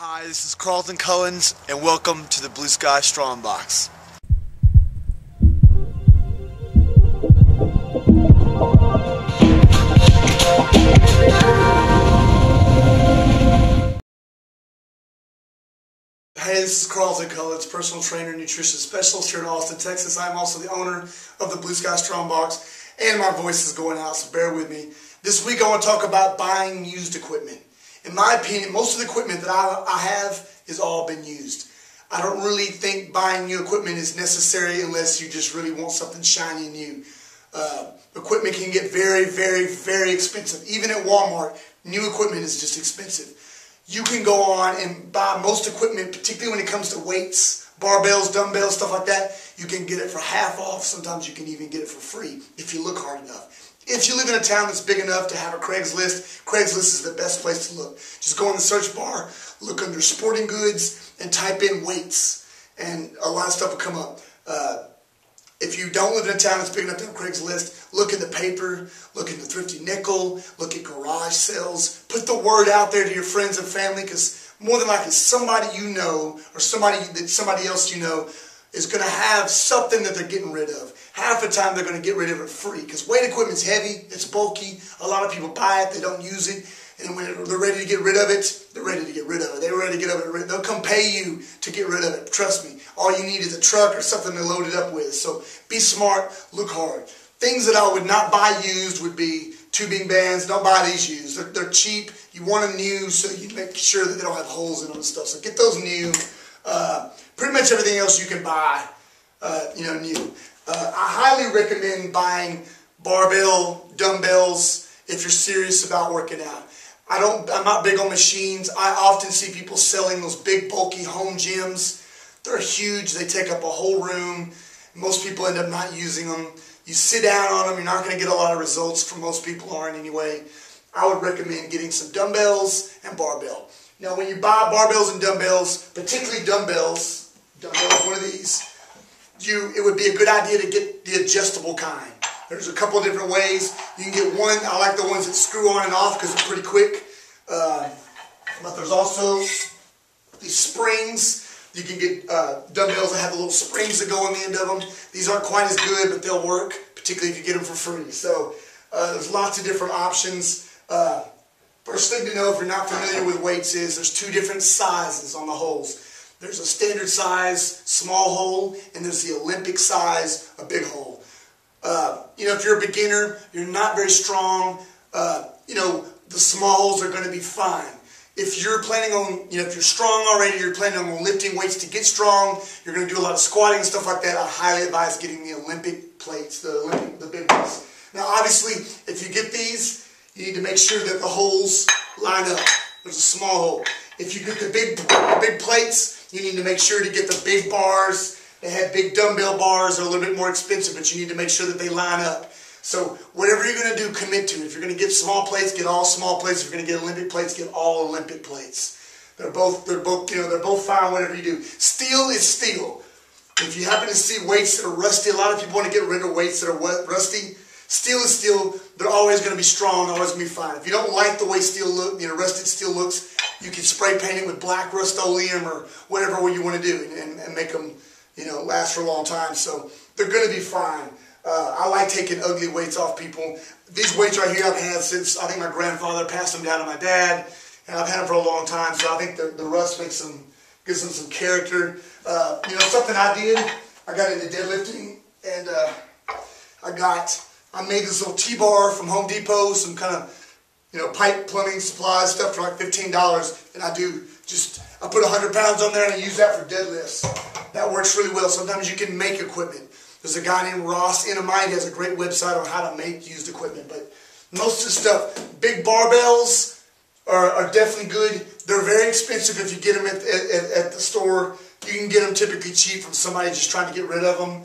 Hi, this is Carlton Cullins, and welcome to the Blue Sky Strongbox. Hey, this is Carlton Cullins, personal trainer and nutrition specialist here in Austin, Texas. I'm also the owner of the Blue Sky Strongbox, and my voice is going out, so bear with me. This week I want to talk about buying used equipment. In my opinion, most of the equipment that I have has all been used. I don't really think buying new equipment is necessary unless you just really want something shiny and new. Equipment can get very, very, very expensive. Even at Walmart, new equipment is just expensive. You can go on and buy most equipment, particularly when it comes to weights, barbells, dumbbells, stuff like that. You can get it for half off. Sometimes you can even get it for free if you look hard enough. If you live in a town that's big enough to have a Craigslist, Craigslist is the best place to look. Just go in the search bar, look under sporting goods, and type in weights, and a lot of stuff will come up. If you don't live in a town that's big enough to have Craigslist, look in the paper, look in the Thrifty Nickel, look at garage sales. Put the word out there to your friends and family, because more than likely somebody you know or somebody else you know is going to have something that they're getting rid of. Half the time they're going to get rid of it free, because weight equipment's heavy, it's bulky, a lot of people buy it, they don't use it, and when they're ready to get rid of it, they're ready to get rid of it. They're ready to get rid of it. They'll come pay you to get rid of it. Trust me. All you need is a truck or something to load it up with. So be smart, look hard. Things that I would not buy used would be tubing bands. Don't buy these used. They're cheap. You want them new, so you make sure that they don't have holes in them and stuff. So get those new. Pretty much everything else you can buy, new. I highly recommend buying barbell, dumbbells if you're serious about working out. I'm not big on machines. I often see people selling those big bulky home gyms. They're huge. They take up a whole room. Most people end up not using them. You sit down on them, you're not going to get a lot of results. For most people aren't anyway. I would recommend getting some dumbbells and barbell. Now when you buy barbells and dumbbells, particularly dumbbells, one of these, it would be a good idea to get the adjustable kind. There's a couple of different ways. You can get one. I like the ones that screw on and off because they're pretty quick. But there's also these springs. You can get dumbbells that have the little springs that go on the end of them. These aren't quite as good, but they'll work, particularly if you get them for free. So there's lots of different options. First thing to know if you're not familiar with weights is there's two different sizes on the holes. There's a standard size, small hole, and there's the Olympic size, a big hole. If you're a beginner, you're not very strong, the small holes are going to be fine. If you're planning on, if you're strong already, you're planning on lifting weights to get strong, you're going to do a lot of squatting and stuff like that, I highly advise getting the Olympic plates, the big ones. Now obviously, if you get these, you need to make sure that the holes line up. There's a small hole. If you get the big plates, you need to make sure to get the big bars. They have big dumbbell bars. They're a little bit more expensive, but you need to make sure that they line up. So whatever you're going to do, commit to it. If you're going to get small plates, get all small plates. If you're going to get Olympic plates, get all Olympic plates. They're both fine. Whatever you do, steel is steel. If you happen to see weights that are rusty, a lot of people want to get rid of weights that are rusty. Steel is steel. They're always going to be strong. Always going to be fine. If you don't like the way steel rusted steel looks, you can spray paint it with black Rust-Oleum or whatever you want to do, and make them, last for a long time. So they're going to be fine. I like taking ugly weights off people. These weights right here I've had since, I think my grandfather passed them down to my dad, and I've had them for a long time, so I think the rust gives them some character. Something I did, I got into deadlifting, and I made this little T-bar from Home Depot, some kind of, pipe plumbing supplies, stuff for like $15, and I put 100 pounds on there and I use that for deadlifts. That works really well. Sometimes you can make equipment. There's a guy named Ross Enamite. He has a great website on how to make used equipment. But most of the stuff, big barbells are definitely good. They're very expensive if you get them at the store. You can get them typically cheap from somebody just trying to get rid of them.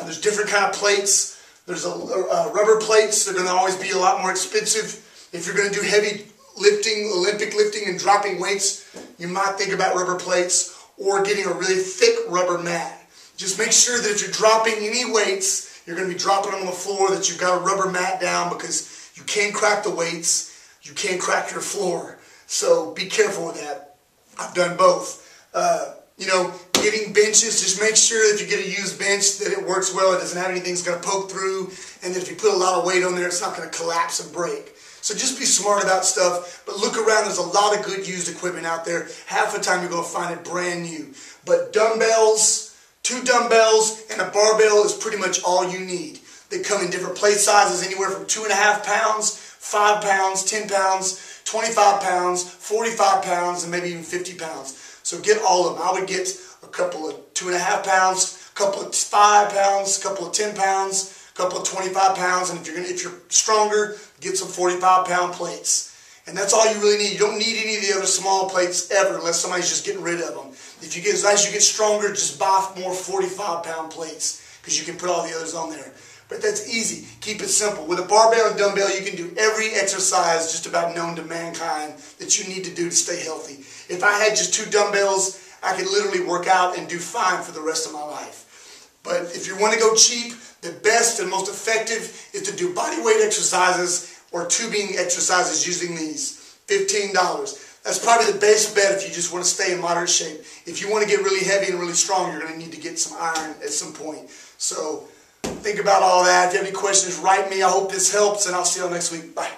There's different kind of plates. There's rubber plates. They're going to always be a lot more expensive. If you're going to do heavy lifting, Olympic lifting and dropping weights, you might think about rubber plates or getting a really thick rubber mat. Just make sure that if you're dropping any weights, you're going to be dropping them on the floor, that you've got a rubber mat down, because you can crack the weights, you can crack your floor. So be careful with that. I've done both. You know, getting benches, just make sure if you get a used bench that it works well, it doesn't have anything that's going to poke through, and that if you put a lot of weight on there, it's not going to collapse and break. So just be smart about stuff, but look around. There's a lot of good used equipment out there. Half the time you're going to find it brand new. But dumbbells, 2 dumbbells, and a barbell is pretty much all you need. They come in different plate sizes, anywhere from 2.5 pounds, 5 pounds, 10 pounds, 25 pounds, 45 pounds, and maybe even 50 pounds. So get all of them. I would get a couple of 2.5 pounds, a couple of 5 pounds, a couple of 10 pounds, a couple of 25 pounds, and if you're stronger, get some 45-pound plates. And that's all you really need. You don't need any of the other small plates ever unless somebody's just getting rid of them. As you get stronger, just buy more 45-pound plates because you can put all the others on there. But that's easy. Keep it simple. With a barbell and dumbbell, you can do every exercise just about known to mankind that you need to do to stay healthy. If I had just 2 dumbbells, I could literally work out and do fine for the rest of my life. But if you want to go cheap, the best and most effective is to do body weight exercises or tubing exercises using these. $15. That's probably the best bet if you just want to stay in moderate shape. If you want to get really heavy and really strong, you're going to need to get some iron at some point. So think about all that. If you have any questions, write me. I hope this helps, and I'll see you all next week. Bye.